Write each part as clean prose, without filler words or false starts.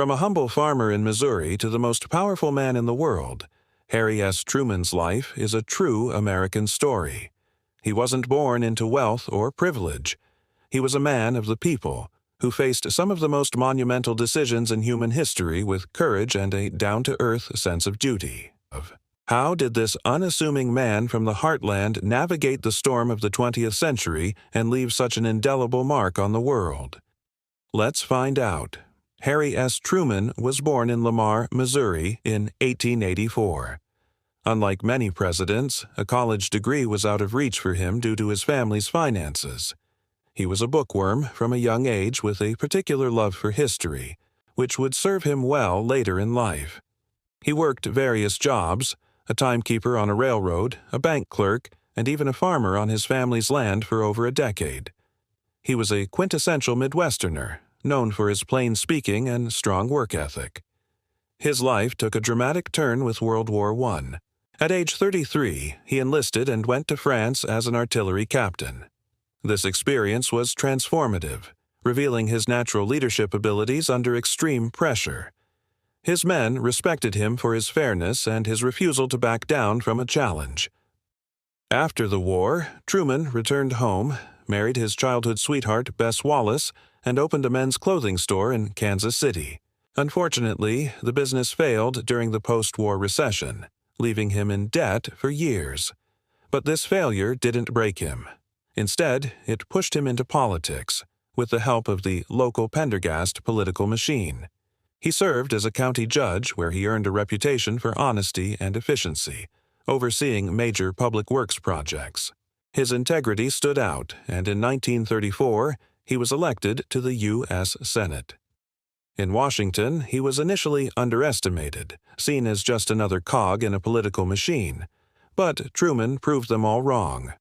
From a humble farmer in Missouri to the most powerful man in the world, Harry S. Truman's life is a true American story. He wasn't born into wealth or privilege. He was a man of the people who faced some of the most monumental decisions in human history with courage and a down-to-earth sense of duty. How did this unassuming man from the heartland navigate the storm of the 20th century and leave such an indelible mark on the world? Let's find out. Harry S. Truman was born in Lamar, Missouri in 1884. Unlike many presidents, a college degree was out of reach for him due to his family's finances. He was a bookworm from a young age with a particular love for history, which would serve him well later in life. He worked various jobs, a timekeeper on a railroad, a bank clerk, and even a farmer on his family's land for over a decade. He was a quintessential Midwesterner, known for his plain speaking and strong work ethic. His life took a dramatic turn with World War I. At age 33, he enlisted and went to France as an artillery captain. This experience was transformative, revealing his natural leadership abilities under extreme pressure. His men respected him for his fairness and his refusal to back down from a challenge. After the war, Truman returned home, married his childhood sweetheart Bess Wallace, and opened a men's clothing store in Kansas City. Unfortunately, the business failed during the post-war recession, leaving him in debt for years. But this failure didn't break him. Instead, it pushed him into politics, with the help of the local Pendergast political machine. He served as a county judge where he earned a reputation for honesty and efficiency, overseeing major public works projects. His integrity stood out, and in 1934, he was elected to the U.S. Senate. In Washington, he was initially underestimated, seen as just another cog in a political machine. But Truman proved them all wrong.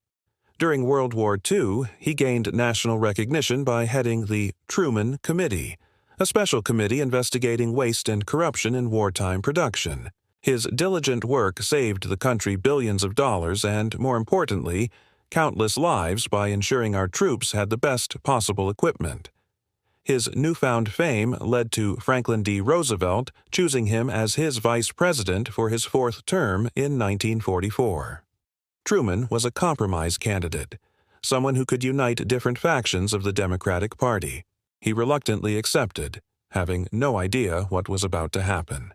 During World War II, he gained national recognition by heading the Truman Committee, a special committee investigating waste and corruption in wartime production. His diligent work saved the country billions of dollars and, more importantly, countless lives by ensuring our troops had the best possible equipment. His newfound fame led to Franklin D. Roosevelt choosing him as his vice president for his fourth term in 1944. Truman was a compromise candidate, someone who could unite different factions of the Democratic Party. He reluctantly accepted, having no idea what was about to happen.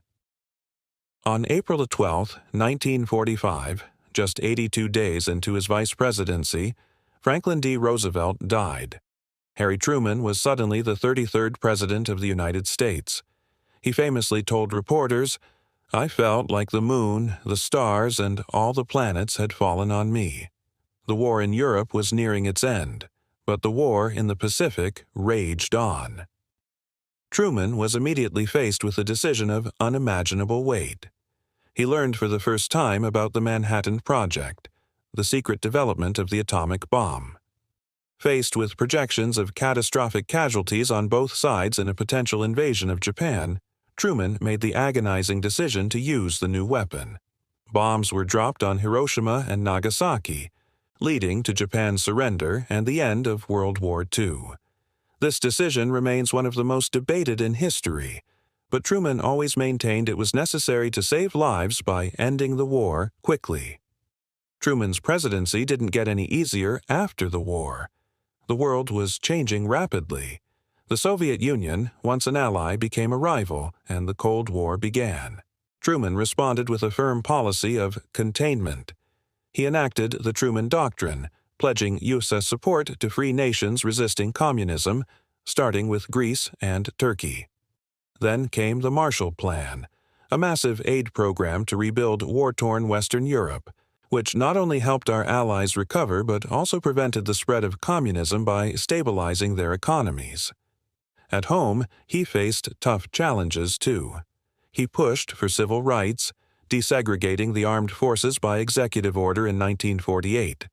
On April 12, 1945, just 82 days into his vice presidency, Franklin D. Roosevelt died. Harry Truman was suddenly the 33rd President of the United States. He famously told reporters, "I felt like the moon, the stars, and all the planets had fallen on me." The war in Europe was nearing its end, but the war in the Pacific raged on. Truman was immediately faced with a decision of unimaginable weight. He learned for the first time about the Manhattan Project, the secret development of the atomic bomb. Faced with projections of catastrophic casualties on both sides in a potential invasion of Japan, Truman made the agonizing decision to use the new weapon. Bombs were dropped on Hiroshima and Nagasaki, leading to Japan's surrender and the end of World War II. This decision remains one of the most debated in history, but Truman always maintained it was necessary to save lives by ending the war quickly. Truman's presidency didn't get any easier after the war. The world was changing rapidly. The Soviet Union, once an ally, became a rival, and the Cold War began. Truman responded with a firm policy of containment. He enacted the Truman Doctrine, pledging U.S. support to free nations resisting communism, starting with Greece and Turkey. Then came the Marshall Plan, a massive aid program to rebuild war-torn Western Europe, which not only helped our allies recover but also prevented the spread of communism by stabilizing their economies. At home, he faced tough challenges, too. He pushed for civil rights, desegregating the armed forces by executive order in 1948,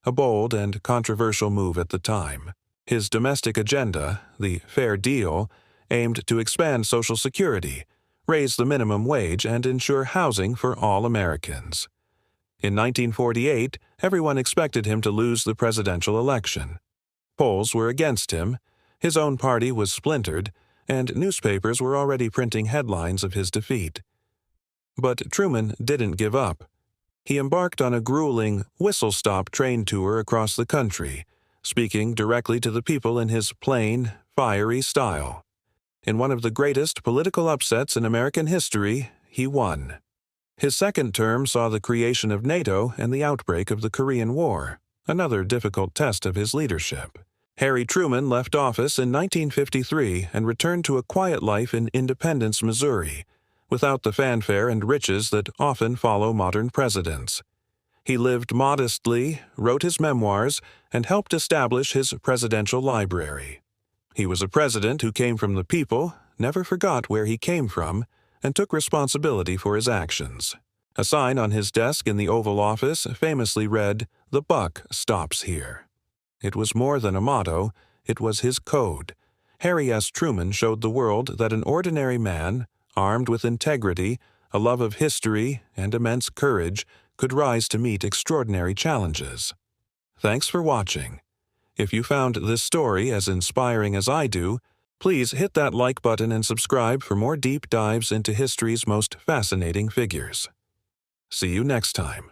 a bold and controversial move at the time. His domestic agenda, the Fair Deal, aimed to expand Social Security, raise the minimum wage, and ensure housing for all Americans. In 1948, everyone expected him to lose the presidential election. Polls were against him, his own party was splintered, and newspapers were already printing headlines of his defeat. But Truman didn't give up. He embarked on a grueling whistle-stop train tour across the country, speaking directly to the people in his plain, fiery style. In one of the greatest political upsets in American history, he won. His second term saw the creation of NATO and the outbreak of the Korean War, another difficult test of his leadership. Harry Truman left office in 1953 and returned to a quiet life in Independence, Missouri, without the fanfare and riches that often follow modern presidents. He lived modestly, wrote his memoirs, and helped establish his presidential library. He was a president who came from the people, never forgot where he came from, and took responsibility for his actions. A sign on his desk in the Oval Office famously read, "The buck stops here." It was more than a motto, it was his code. Harry S. Truman showed the world that an ordinary man, armed with integrity, a love of history, and immense courage, could rise to meet extraordinary challenges. Thanks for watching. If you found this story as inspiring as I do, please hit that like button and subscribe for more deep dives into history's most fascinating figures. See you next time.